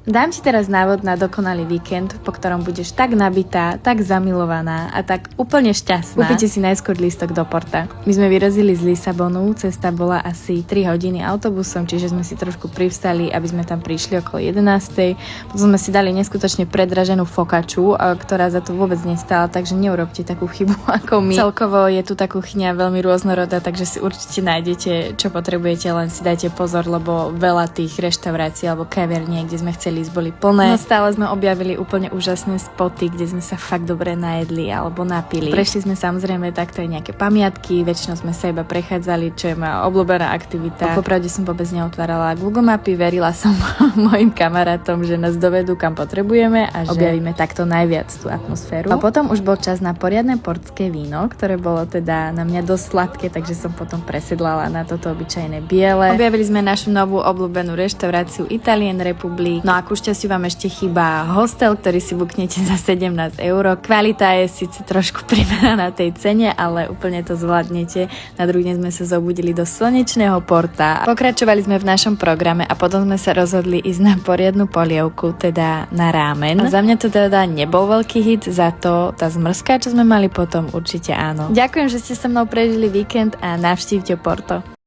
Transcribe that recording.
Dám ti teraz návod na dokonalý víkend, po ktorom budeš tak nabitá, tak zamilovaná a tak úplne šťastná. Kúpite si najskôr lístok do Porta. My sme vyrazili z Lisabonu, cesta bola asi 3 hodiny autobusom, čiže sme si trošku privstali, aby sme tam prišli okolo 11. Potom sme si dali neskutočne predraženú fokaču, ktorá za to vôbec nestála, takže neurobte takú chybu ako my. Celkovo je tu tá kuchyňa veľmi rôznorodá, takže si určite nájdete, čo potrebujete, len si dajte pozor, lebo veľa tých reštaurácií alebo kaviarní, kde sme chceli ísť, boli plné. No stále sme objavili úplne úžasné spoty, kde sme sa fakt dobre najedli alebo napili. Prešli sme samozrejme takto aj nejaké pamiatky, väčšinou sme sa iba prechádzali, čo je moja obľúbená aktivita. Popravde som vôbec neotvárala Google mapy, verila som mojim kamarátom, že nás dovedú kam potrebujeme a že objavíme takto najviac tú atmosféru. A potom už bol čas na poriadne portské víno, ktoré bolo teda na mňa dosť sladké, takže som potom presedlala na toto obyčajné biele. Objavili sme našu novú obľúbenú reštauráciu Italian Republic. No a ku šťastiu vám ešte chýba hostel, ktorý si buknete za 17 €. Kvalita je síce trošku primeraná tej cene, ale úplne to zvládnete. Na druhý deň sme sa zobudili do slnečného Porta. Pokračovali sme v našom programe a potom sme sa rozhodli ísť na poriadnu polievku, teda na rámen. A za mňa to teda nebol veľký hit, za to tá zmrzka, čo sme mali potom, určite áno. Ďakujem, že ste so mnou prežili víkend a navštívte Porto.